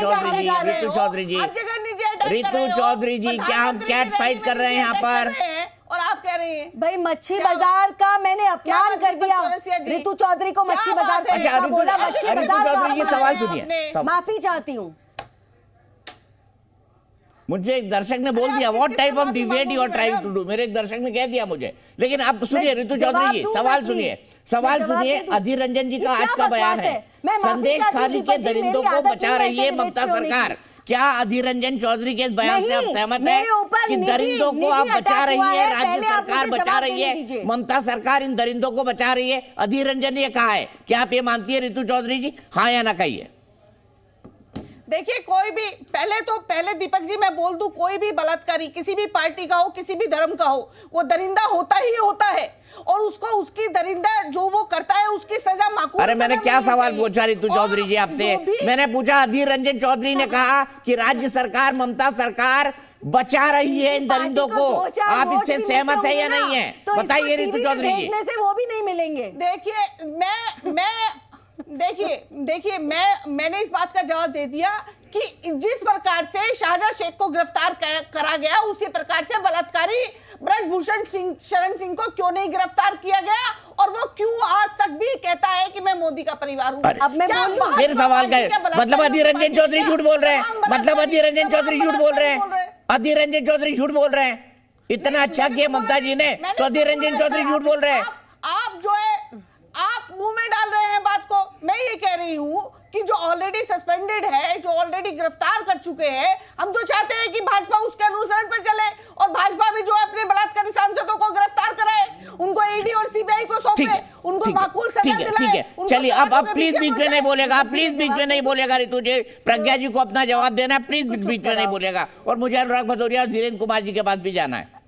ऋतु चौधरी जी क्या हम कैट फाइट कर रहे हैं यहाँ पर? और आप कह रही हैं भाई मच्छी बाजार का मैंने अपमान कर दिया। ऋतु चौधरी को मच्छी बाजार का बोला। ऋतु चौधरी जी सवाल सुनिए, माफी चाहती हूँ। मुझे एक दर्शक ने बोल दिया what type of debate you are trying to do, मेरे एक दर्शक ने कह दिया मुझे। लेकिन आप सुनिए ऋतु चौधरी जी, सवाल सुनिए। अधीर रंजन जी का आज का बयान है, संदेश खाली के दरिंदों को बचा रही है ममता सरकार। क्या अधीर रंजन चौधरी के इस बयान से आप सहमत हैं कि दरिंदों को आप बचा रही है, राज्य सरकार बचा रही है, ममता सरकार इन दरिंदों को बचा रही है? अधीर रंजन ने कहा है, क्या आप ये मानती है ऋतु चौधरी जी? हाँ या ना कहिए। देखिए कोई भी पहले दीपक जी मैं बोल दूं, कोई भी बलात्कारी किसी भी पार्टी का हो, किसी भी धर्म का हो, वो दरिंदा होता ही होता है, और उसको उसकी दरिंदा जो वो करता है उसकी सजा माकूल। अरे मैंने क्या सवाल पूछा ऋतु चौधरी जी आपसे? मैंने पूछा अधीर रंजन चौधरी ने कहा कि राज्य सरकार ममता सरकार बचा रही है इन दरिंदों को, आप इससे सहमत है या नहीं है? बताइए ऋतु चौधरी जी। से वो भी नहीं मिलेंगे। देखिए मैंने इस बात का जवाब दे दिया कि जिस प्रकार से शाहजहां शेख को गिरफ्तार करा गया, उसी प्रकार से बलात्कारी ब्रजभूषण शरण सिंह को क्यों नहीं गिरफ्तार किया गया, और वो क्यों आज तक भी कहता है कि मैं मोदी का परिवार हूं। अब मैं फिर सवाल का मतलब अधीर रंजन चौधरी झूठ बोल रहे हैं, अधीर रंजन चौधरी झूठ बोल रहे हैं। इतना अच्छा किया ममता जी ने, तो अधीर रंजन चौधरी झूठ बोल रहे हैं। आप जो है आप मुंह में डाल रहे हैं बात को। मैं ये कह रही हूँ कि जो ऑलरेडी सस्पेंडेड है, जो ऑलरेडी गिरफ्तार कर चुके हैं, हम तो चाहते हैं कि भाजपा उसके अनुसरण पर चले और भाजपा भी जो है अपने बलात्कारी सांसदों को गिरफ्तार कराए। उनको माकूल सजा दिलाए। ठीक है, चलिए अब प्लीज बीच में नहीं बोलेगा, प्लीज बीच में नहीं बोलेगा रितु जी। प्रज्ञा जी को अपना जवाब देना है, प्लीज बीच में नहीं बोलेगा। और मुझे अनुराग भदौरिया और धीरेन्द्र कुमार जी के पास भी जाना है।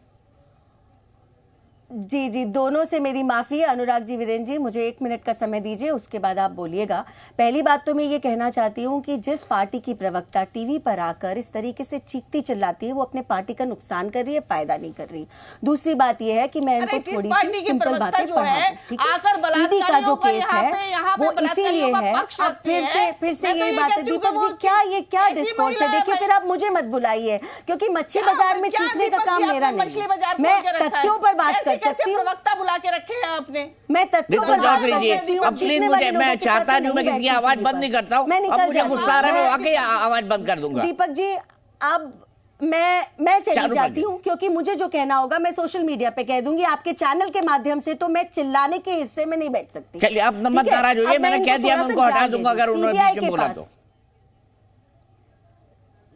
जी जी, दोनों से मेरी माफ़ी है। अनुराग जी, वीरेंद्र जी, मुझे 1 मिनट का समय दीजिए, उसके बाद आप बोलिएगा। पहली बात तो मैं ये कहना चाहती हूँ कि जिस पार्टी की प्रवक्ता टीवी पर आकर इस तरीके से चीखती चिल्लाती है, वो अपने पार्टी का नुकसान कर रही है, फायदा नहीं कर रही। दूसरी बात ये है कि मैं इनको थोड़ी सी सिंपल बातें पढ़ा दूं, ईडी का जो केस है वो इसीलिए है। अब फिर से यही बात है, दीपक जी, ये क्या डिस्कोर्स है? देखिए, फिर आप मुझे मत बुलाइए, क्योंकि मच्छी बाजार में चीखने का काम मेरा नहीं। मैं तथ्यों पर बात कर सकती हूँ। प्रवक्ता बुला के रखे हैं आपने। मैं तथ्यों पर बात करती हूँ। अब प्लीज मुझे, मैं चाहता नहीं हूँ, मैं किसी की आवाज बंद नहीं करता हूँ। अब मुझे गुस्सा आ रहा है, मैं वाकई आवाज बंद कर दूंगा। दीपक जी, अब मैं चली जाती हूँ, क्योंकि मुझे जो कहना होगा मैं सोशल मीडिया पे कह दूंगी, आपके चैनल के माध्यम से। तो मैं चिल्लाने के हिस्से में नहीं बैठ सकती। चलिए, आप नंबर नाराज होइए, मैंने कह दिया, मैं उनको हटा दूंगा अगर उन्होंने बीच में बोला तो।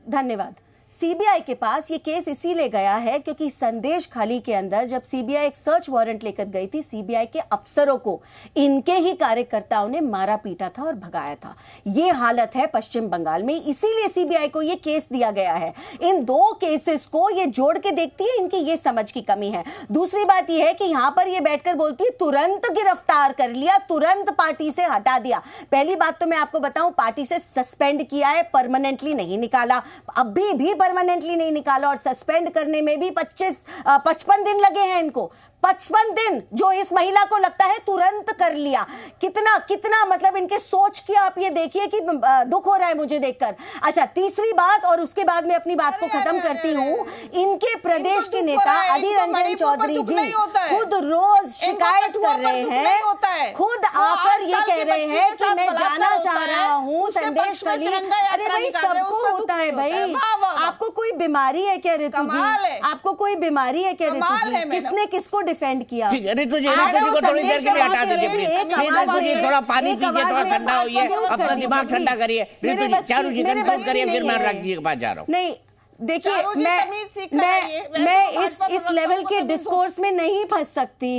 धन्यवाद। सीबीआई के पास ये केस इसीलिए गया है क्योंकि संदेश खाली के अंदर जब सीबीआई एक सर्च वारंट लेकर गई थी, सीबीआई के अफसरों को इनके ही कार्यकर्ताओं ने मारा पीटा था और भगाया था। ये हालत है पश्चिम बंगाल में, इसीलिए सीबीआई को ये केस दिया गया है। इन दो केसेस को ये जोड़ के देखती है, इनकी ये समझ की कमी है। दूसरी बात ये है कि यहां पर ये बैठकर बोलती है तुरंत गिरफ्तार कर लिया, तुरंत पार्टी से हटा दिया। पहली बात तो मैं आपको बताऊं, पार्टी से सस्पेंड किया है, परमानेंटली नहीं निकाला। अभी भी परमानेंटली नहीं निकाला, और सस्पेंड करने में भी 55 दिन लगे हैं इनको। 55 दिन, जो इस महिला को लगता है तुरंत कर लिया। कितना मतलब इनके सोच की आप ये देखिए कि दुख हो रहा है मुझे देखकर। अच्छा, तीसरी बात, और उसके बाद मैं अपनी बात को खत्म करती हूँ। इनके प्रदेश के नेता अधीर रंजन चौधरी जी खुद रोज शिकायत कर रहे हैं, खुद आकर ये कह रहे हैं कि मैं जाना चाह रहा हूँ संदेश खाली। अरे भाई, सबको होता है भाई। आपको कोई बीमारी है क्या ऋतु जी? आपको कोई बीमारी है क्या ऋतु जी? किसने किसको डिफेंड किया? ठीक है, ऋतु जी को थोड़ी देर के लिए हटा दीजिए प्लीज। थोड़ा पानी पीजिए, थोड़ा ठंडा होइए, अपना दिमाग ठंडा करिए। ऋतु जी, चारू जी कंट्रोल करिए, फिर मैं अनुराग जी के पास जा रहा हूँ। नहीं, देखिए, मैं इस लेवल के डिस्कोर्स में नहीं फंस सकती।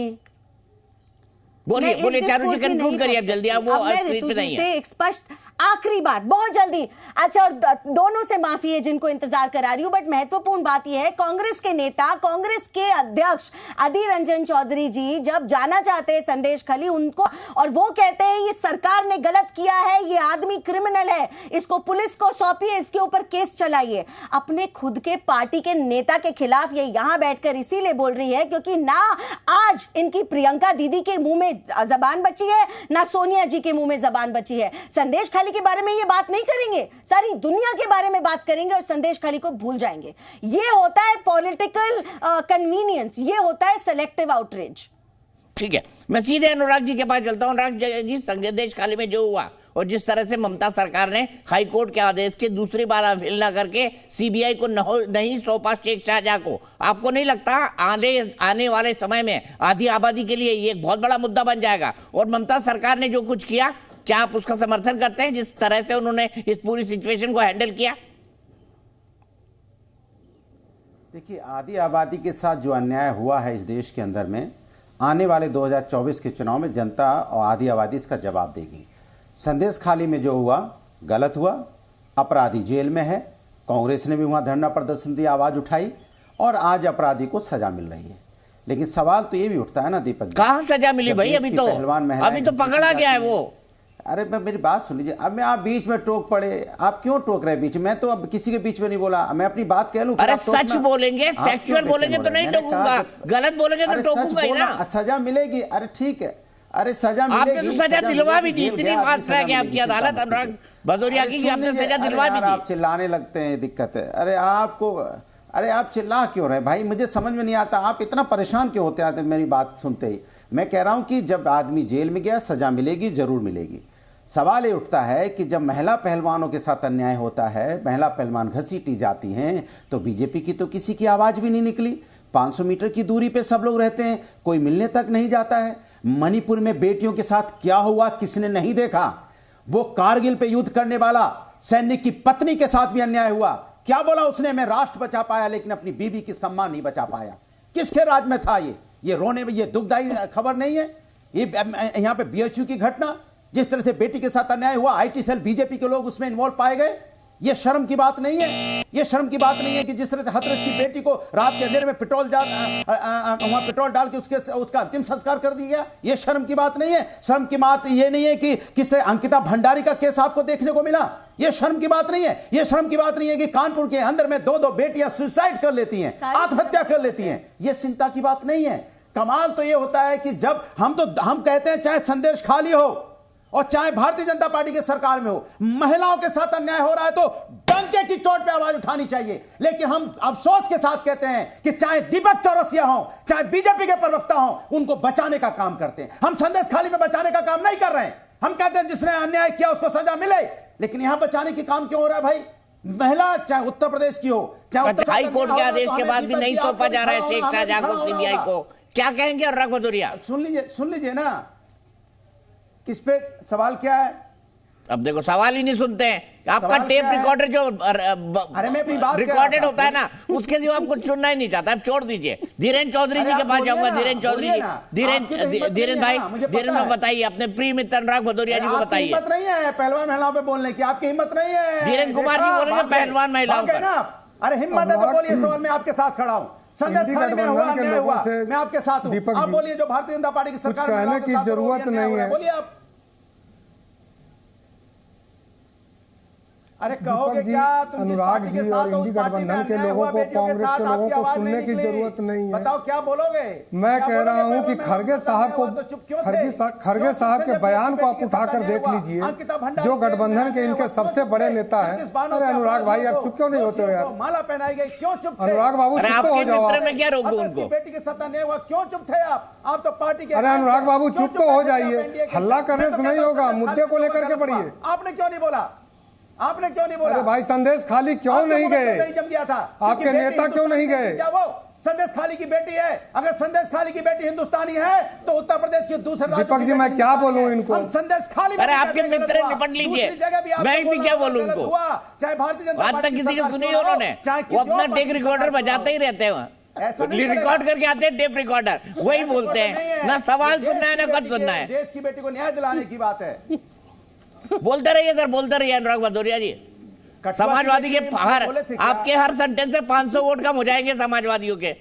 बोलिए चारू जी, कंक्लूड करिए अब जल्दी। आप वो स्क्रीन पे नहीं है। एक स्पष्ट आखिरी बात, बहुत जल्दी। अच्छा, और दोनों से माफी है जिनको इंतजार करा रही हूं, बट महत्वपूर्ण बात यह है, कांग्रेस के नेता, कांग्रेस के अध्यक्ष अधीर रंजन चौधरी जी जब जाना चाहते हैं संदेश खाली उनको, और वो कहते हैं ये सरकार ने गलत किया है, ये आदमी क्रिमिनल है, इसको पुलिस को सौंपिए, इसके ऊपर केस चलाइए। अपने खुद के पार्टी के नेता के खिलाफ ये यहां बैठकर इसीलिए बोल रही है क्योंकि ना आज इनकी प्रियंका दीदी के मुंह में जबान बची है, ना सोनिया जी के मुंह में जबान बची है। संदेश खाली के बारे में ये बात नहीं करेंगे, सारी दुनिया के बारे में बात करेंगे और संदेश खाली को भूल जाएंगे। ये होता है पॉलिटिकल कन्वीनियंस, ये होता है सेलेक्टिव आउटरीच। ठीक है, मैं सीधे अनुराग जी के पास चलता हूं। अनुराग जी, संदेश खाली में जो हुआ और जिस तरह से ममता सरकार ने हाई कोर्ट के आदेश के दूसरी बार अपील न करके सीबीआई को नहीं सौंपा शेख शाहजहां को, आपको नहीं लगता आने वाले समय में आधी आबादी के लिए ये एक बहुत बड़ा मुद्दा बन जाएगा? और ममता सरकार ने जो कुछ किया, क्या आप उसका समर्थन करते हैं, जिस तरह से उन्होंने इस पूरी सिचुएशन को हैंडल किया? देखिए, आधी आबादी के साथ जो अन्याय हुआ है इस देश के अंदर में, आने वाले 2024 के चुनाव में जनता और आधी आबादी इसका जवाब देगी। संदेश खाली में जो हुआ गलत हुआ, अपराधी जेल में है, कांग्रेस ने भी वहाँ धरना प्रदर्शन दिया, आवाज़ उठाई, और आज अपराधी को सजा मिल रही है। लेकिन सवाल तो ये भी उठता है ना दीपक, कहाँ सजा मिली भाई? अभी तो पकड़ा गया है वो। अरे मेरी बात सुन लीजिए। अब मैं आप बीच में टोक पड़े, आप क्यों टोक रहे बीच में? मैं तो अब किसी के बीच में नहीं बोला, मैं अपनी बात कह लूं। अरे सच बोलेंगे, फैक्चुअल बोलेंगे तो नहीं टोकूंगा, गलत बोलेंगे तो टोकूंगा ही ना। सजा मिलेगी, अरे ठीक है, अरे सजा मिलेगी। आपने तो सजा दिलवा भी दी, इतनी फास्ट ट्रैक है आपकी अदालत अनुराग भदौरिया की कि आपने सजा दिलवा भी दी। आप चिल्लाने लगते हैं, दिक्कत है। अरे आप चिल्ला क्यों रहे भाई? मुझे समझ में नहीं आता, आप इतना परेशान क्यों होते आते मेरी बात सुनते ही? मैं कह रहा हूं कि जब आदमी जेल में गया, सजा मिलेगी, जरूर मिलेगी। सवाल ये उठता है कि जब महिला पहलवानों के साथ अन्याय होता है, महिला पहलवान घसीटी जाती हैं, तो बीजेपी की तो किसी की आवाज़ भी नहीं निकली। 500 मीटर की दूरी पे सब लोग रहते हैं, कोई मिलने तक नहीं जाता है। मणिपुर में बेटियों के साथ क्या हुआ किसने नहीं देखा? वो कारगिल पे युद्ध करने वाला सैनिक की पत्नी के साथ भी अन्याय हुआ। क्या बोला उसने? मैं राष्ट्र बचा पाया लेकिन अपनी बीवी की सम्मान नहीं बचा पाया। किसके राज में था ये रोने में? ये दुखदायी खबर नहीं है? ये यहाँ पे बीएचयू की घटना, जिस तरह से बेटी के साथ अन्याय हुआ, आईटी सेल बीजेपी के लोग उसमें इन्वॉल्व पाए गए, ये शर्म की बात नहीं है। ये शर्म की बात नहीं है कि जिस तरह से हथरस की बेटी को रात के अंधेरे में पेट्रोल डाल के उसका अंतिम संस्कार कर दिया गया। ये शर्म की बात नहीं है। शर्म की बात ये नहीं है कि किस तरह अंकिता भंडारी का केस आपको देखने को मिला, ये शर्म की बात नहीं है। ये शर्म की बात नहीं है कि कानपुर के अंदर में 2-2 बेटियां सुसाइड कर लेती हैं, आत्महत्या कर लेती हैं, ये चिंता की बात नहीं है। कमाल तो ये होता है कि जब हम कहते हैं चाहे संदेश खाली हो और चाहे भारतीय जनता पार्टी की सरकार में हो, महिलाओं के साथ अन्याय हो रहा है तो डंके की चोट पे आवाज उठानी चाहिए। लेकिन हम अफसोस के साथ कहते हैं कि चाहे दीपक चौरसिया हो, चाहे बीजेपी के प्रवक्ता हो, उनको बचाने का काम करते हैं। हम संदेश खाली में बचाने का काम नहीं कर रहे हैं। हम कहते हैं जिसने अन्याय किया उसको सजा मिले, लेकिन यहां बचाने की काम क्यों हो रहा है भाई? महिला चाहे उत्तर प्रदेश की हो, चाहे हाई कोर्ट के आदेश के बाद भी नहीं सौंपा जा रहा है शेख शाहजहां को सीबीआई को, क्या कहेंगे अनुराग भदौरिया? सुन लीजिए ना, किस पे सवाल क्या है? अब देखो सवाल ही नहीं सुनते हैं। आपका टेप रिकॉर्डर जो अरे मैं अपनी बात रिकॉर्डेड होता है ना, उसके सिवा आप कुछ सुनना ही नहीं चाहता। अब छोड़ दीजिए। धीरेन्द्र चौधरी जी के पास जाऊंगा। धीरेन्द्र चौधरी जी, धीरेन्द्र भाई, धीरेन्द्र बताइए अपने प्रिय मित्र अनुराग भदौरिया जी को बताइए। हिम्मत नहीं है पहलवान महिलाओं पे बोलने की, आपकी हिम्मत नहीं है। धीरेन्द्र कुमार जी बोलेंगे पहलवान महिलाओं पर। अरे हिम्मत है तो बोलिए, सवाल में आपके साथ खड़ा हूँ। संदेश खाली में हुआ, अन्याय हुआ, मैं आपके साथ हूँ। आप बोलिए, जो भारतीय जनता पार्टी की सरकार कहने की जरूरत नहीं है, बोलिए आप। अरे कहोगे क्या तुम? अनुराग जी और इंडी गठबंधन के लोगों को, कांग्रेस के लोगों को सुनने की जरूरत नहीं है। बताओ क्या बोलोगे? मैं कह रहा हूं कि खड़गे साहब के बयान को आप उठाकर देख लीजिए, जो गठबंधन के इनके सबसे बड़े नेता है। अरे अनुराग भाई, आप चुप क्यों नहीं होते हो यार? माला पहनाई गई, क्यों चुप? अनुराग बाबू चुप तो हो जाओ। क्या रोक दो उनको? बेटी के साथ अन्याय हुआ, क्यों चुप थे आप तो पार्टी के। अरे अनुराग बाबू चुप तो हो जाइए, हल्ला करने से नहीं होगा, मुद्दे को लेकर के बढ़िए। आपने क्यों नहीं बोला? आपने क्यों नहीं बोला? अरे भाई संदेश खाली क्यों नहीं गए? जम गया था आपके नेता क्यों नहीं गए? क्या वो संदेश खाली की बेटी है? अगर संदेश खाली की बेटी हिंदुस्तानी है तो उत्तर प्रदेश के दूसरे दीपक जी मैं क्या बोलूं इनको? संदेश खाली। अरे आपके मित्र निपट लीजिए, मैं भी क्या बोलूं उनको? चाहे भारतीय जनता आज तक किसी की सुनी उन्होंने? वो अपना टेप रिकॉर्डर बजाते ही रहते हैं, रिकॉर्ड करके आते हैं टेप रिकॉर्डर, वही बोलते हैं। ना सवाल सुनना है ना कद सुनना है। देश की बेटी को न्याय दिलाने की बात है। बोलते रहिए सर, बोलते रहिए अनुराग भदौरिया जी। समाजवादी के आपके हर सेंटेंस पे 500 वोट कम हो जाएंगे समाजवादियों के।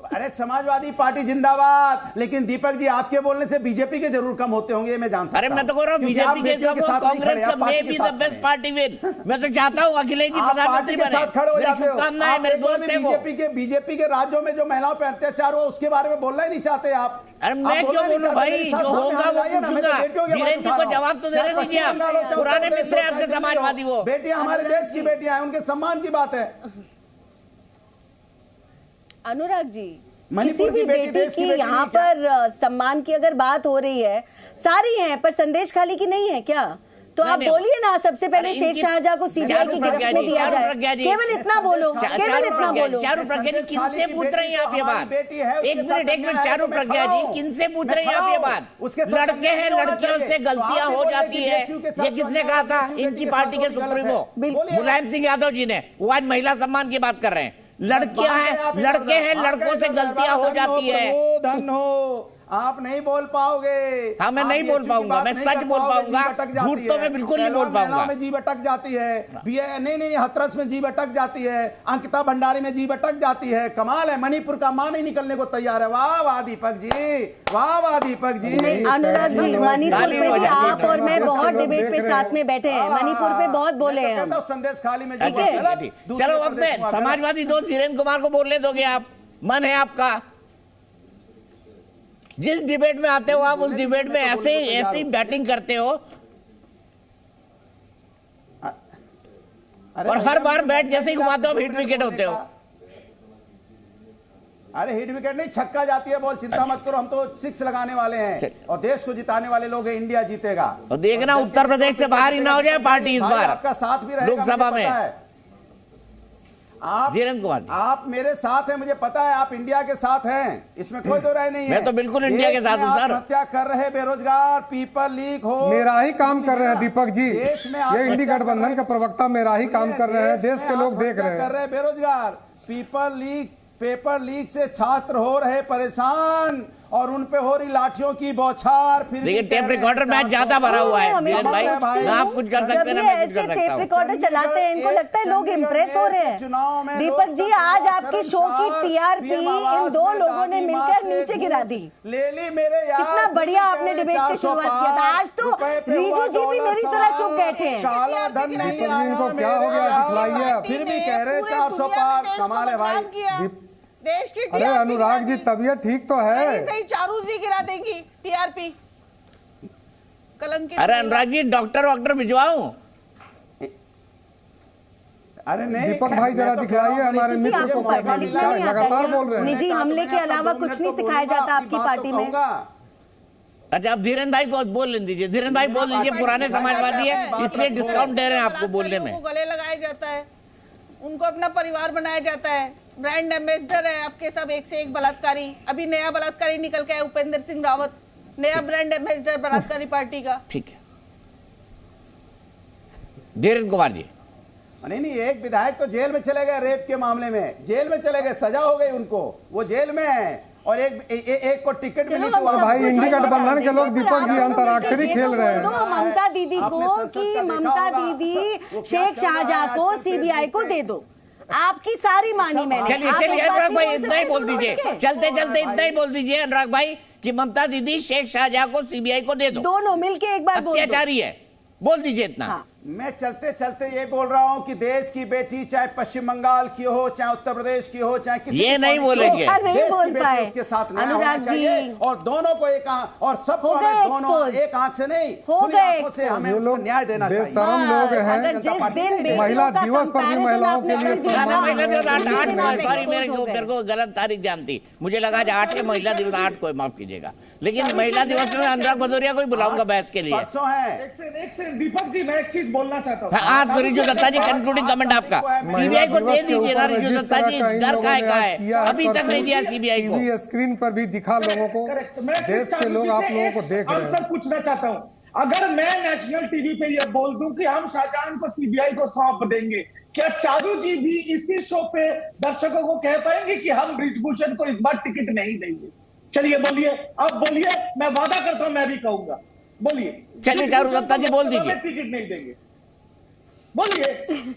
अरे समाजवादी पार्टी जिंदाबाद, लेकिन दीपक जी आपके बोलने से बीजेपी के जरूर कम होते होंगे, मैं जान सकता हूं। अरे मैं तो कह रहा हूं बीजेपी के कम हो, कांग्रेस का may be the best party win. मैं तो चाहता हूं अखिलेश जी प्रधानमंत्री बने। मेरी शुभकामनाएं हैं, मेरे दोस्त हैं वो। बीजेपी के राज्यों में जो महिलाओं पर अत्याचार हुआ उसके बारे में बोलना ही नहीं चाहते आप। अरे मैं क्यों बोलूं भाई, जो होगा वो पूछूंगा। धीरेन्द्र जी को जवाब तो देने दीजिए आप, पुराने मित्र हैं आपके समाजवादी। वो बेटियां हमारे देश की बेटियां हैं, उनके सम्मान की बात है। अनुराग जी, मणिपुर किसी भी बेटी की यहाँ पर सम्मान की अगर बात हो रही है, सारी हैं, पर संदेश खाली की नहीं है क्या? तो आप बोलिए ना, सबसे पहले शेख शाहजहां को सीबीआई की गिरफ्त में दिया जाए। केवल इतना बोलो, केवल इतना बोलो। चारू प्रज्ञा जी किनसे पूछ रहे हैं आप ये बात? एक मिनट चारू प्रज्ञा जी, किनसे पूछ रहे हैं आप ये बात? लड़के हैं, लड़कियों से गलतियां हो जाती है, ये किसने कहा था? इनकी पार्टी के सुप्रीमो मुलायम सिंह यादव जी ने। वो आज महिला सम्मान की बात कर रहे हैं। लड़कियां हैं, लड़के हैं, लड़कों से गलतियां हो जाती है। धन हो, आप नहीं बोल पाओगे। हाँ मैं नहीं बोल पाऊंगा, मैं सच बोल पाऊंगा, झूठ तो मैं बिल्कुल नहीं बोल पाऊंगा। में जीभ अटक जाती है, नहीं हथरस में जीभ अटक जाती है, अंकिता भंडारी में जीभ अटक जाती है। कमाल है, मणिपुर का मां नहीं निकलने को तैयार है। वाह वाह दीपक जी, वाह वाह दीपक जी। अनुराग जी, मणिपुर पे भी आप और मैं बहुत डिबेट पे साथ में बैठे हैं, मणिपुर पे बहुत बोले हैं हम। संदेश खाली में चलो अपने समाजवादी दोस्त धीरेन्द्र कुमार को बोलने दोगे आप? मन है आपका? जिस डिबेट में आते हो आप उस डिबेट में ऐसी बैटिंग करते हो और हर बार बैट जैसे ही घुमाते हो हिट विकेट होते हो। अरे हिट विकेट नहीं, छक्का जाती है बॉल, चिंता मत करो, हम तो 6 लगाने वाले हैं और देश को जिताने वाले लोग हैं। इंडिया जीतेगा। और देखना उत्तर प्रदेश से बाहर ही ना हो जाए पार्टी इस बार। आपका साथ भी रहेगा लोकसभा में। आप मेरे साथ हैं, मुझे पता है, आप इंडिया के साथ हैं, इसमें कोई दो राय नहीं है। मैं तो बिल्कुल इंडिया के साथ हूं सर। हत्या कर रहे बेरोजगार, पीपल लीक हो, मेरा ही काम कर रहे हैं दीपक जी। ये इंडी गठबंधन के प्रवक्ता मेरा ही काम कर रहे हैं, देश के लोग देख रहे हैं। बेरोजगार, पेपर लीक से छात्र हो रहे परेशान और उन पे हो रही लाठियों की बौछार। फिर देखिए टेप रिकॉर्डर मैच ज्यादा भरा हुआ है धीरज भाई, ना आप कुछ कर सकते हैं ना मैं कुछ कर सकता हूं। टेप रिकॉर्डर चलाते हैं, इनको लगता है लोग इम्प्रेस हो रहे हैं। दीपक जी, आज आपकी शो की टीआरपी इन दो लोगों ने मिलकर नीचे गिरा दी। ले ली मेरे यार, कितना बढ़िया आपने डिबेट की शुरुआत किया था। आज तो रीजू जी भी मेरी तरह चुप बैठे हैं। काला धन नहीं आया, इनको क्या हो गया, दिखलाइए। फिर भी कह रहे 400 पार, कमाल है भाई। देश की अरे अनुराग जी, तबीयत ठीक तो है? सही चारू जी गिरा देंगी टीआरपी कलंकित। अरे अनुराग जी, डॉक्टर भिजवाऊं? अरे नहीं दीपक भाई जरा दिखलाइए हमारे मित्र को, लगातार बोल रहे हैं। निजी हमले के अलावा कुछ नहीं सिखाया जाता आपकी पार्टी में। अच्छा, अब धीरेन्द्र भाई को बोल दीजिए। धीरेन्द्र भाई बोल लीजिए, पुराने समाजवादी है इसलिए डिस्काउंट दे रहे हैं आपको बोलने में। गले लगाया जाता है, उनको अपना परिवार बनाया जाता है, ब्रांड एम्बेसडर है आपके सब, एक से एक बलात्कारी। अभी नया बलात्कारी निकल के आया उपेंद्र सिंह रावत, नया ब्रांड एम्बेसडर बलात्कारी पार्टी का। ठीक है धीरेन्द्र कुमार जी। नहीं, एक विधायक तो जेल में चले गए रेप के मामले में, जेल में चले गए, सजा हो गई उनको, वो जेल में है। और एक को टिकट मिली थी। भाई इंडी गठबंधन के लोग दीपक जी अंतराक्षरी खेल रहे हैं। ममता दीदी को कि ममता दीदी शेख शाहजहां को सीबीआई को दे दो, आपकी सारी मानी मैंने। चलिए अनुराग भाई इतना ही बोल दीजिए, चलते इतना ही बोल दीजिए अनुराग भाई कि ममता दीदी शेख शाहजहां को सीबीआई को दे दो। दोनों मिलके एक बार अत्याचारी है, बोल दीजिए इतना। मैं चलते ये बोल रहा हूं कि देश की बेटी चाहे पश्चिम बंगाल की हो, चाहे उत्तर प्रदेश की हो, चाहे किसी ये नहीं बोलेंगे, देश की बेटी उसके साथ न्याय होना चाहिए। और दोनों को एक और सबको दोनों एक आंख से नहीं, खुली आंखों से हमें लोग न्याय देना चाहिए। बेशरम लोग हैं। महिला दिवस पर भी महिलाओं के लिए सॉरी, मेरे को गलत तारीख जानती, मुझे लगा 8 है महिला दिवस, 8 को माफ कीजिएगा, लेकिन महिला दिवस में अनुराग भदौरिया को बुलाऊंगा बहस के लिए। परसों है। एक से दीपक जी, मैं एक चीज बोलना चाहता हूँ। आज रिजू दत्ता जी कंक्लूडिंग कमेंट आपका, सीबीआई को दे दीजिए ना रिजू दत्ता जी, डर का है, अभी तक नहीं दिया सीबीआई को। टीवी स्क्रीन पर भी दिखा लोगों को, देश के लोग आप लोगों को देख रहे हैं। सर पूछना चाहता हूँ, अगर मैं नेशनल टीवी पे ये बोल दूं कि हम शाहजहां को सीबीआई को सौंप देंगे, क्या चारू जी भी इसी शो पे दर्शकों को कह पाएंगे कि हम बृजभूषण को इस बार टिकट नहीं देंगे? चलिए बोलिए, आप बोलिए, मैं वादा करता हूं मैं भी कहूंगा, बोलिए। चलिए चारू दत्ता जी बोल दीजिए, टिकट नहीं देंगे, बोलिए।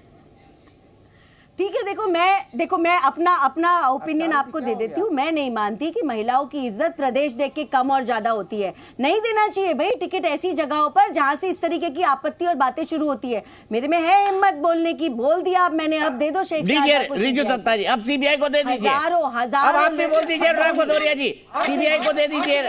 ठीक है, देखो मैं अपना ओपिनियन आपको दे देती हूँ। मैं नहीं मानती कि महिलाओं की इज्जत प्रदेश देख के कम और ज्यादा होती है। नहीं देना चाहिए भाई टिकट ऐसी जगहों पर जहां से इस तरीके की आपत्ति और बातें शुरू होती है। मेरे में है हिम्मत बोलने की, बोल दिया अब मैंने, अब दे दो शेख रिजू दत्ता जी, अब सीबीआई को दे दीजिए। हजारों अब आप भी बोल दीजिए अनुराग भदौरिया जी, सीबीआई को दे दीजिए।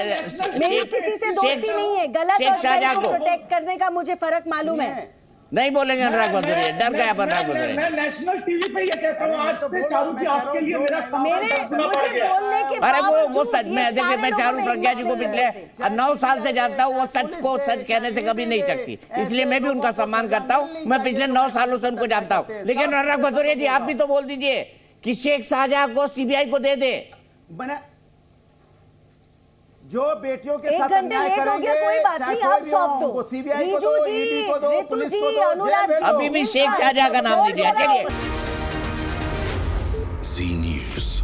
मेरी किसी से दोस्ती नहीं है, गलत और सही को प्रोटेक्ट करने का मुझे फर्क मालूम है। नहीं बोलेंगे अनुराग भदौरिया, डर गया अनुराग भदौरिया। मैं नेशनल टीवी पे ये कहता हूँ, आज से चारू जी आपके लिए मेरा अरे वो सच में देखिए, मैं चारू प्रज्ञा जी को पिछले 9 साल से जानता हूँ, वो सच को सच कहने से कभी नहीं सकती, इसलिए मैं भी उनका सम्मान करता हूँ। मैं पिछले 9 सालों से उनको जानता हूँ। लेकिन अनुराग भदौरिया जी आप भी तो बोल दीजिए कि शेख शाहजहां को सीबीआई को दे दे। जो बेटियों के साथ अन्याय करेंगे, चाहे कोई भी हो, उनको सीबीआई को दो, ईडी को दो, पुलिस को दो, जेल भेजो। अभी भी शेख शाहजहां का नाम नहीं दिया। चलिए जी न्यूज़।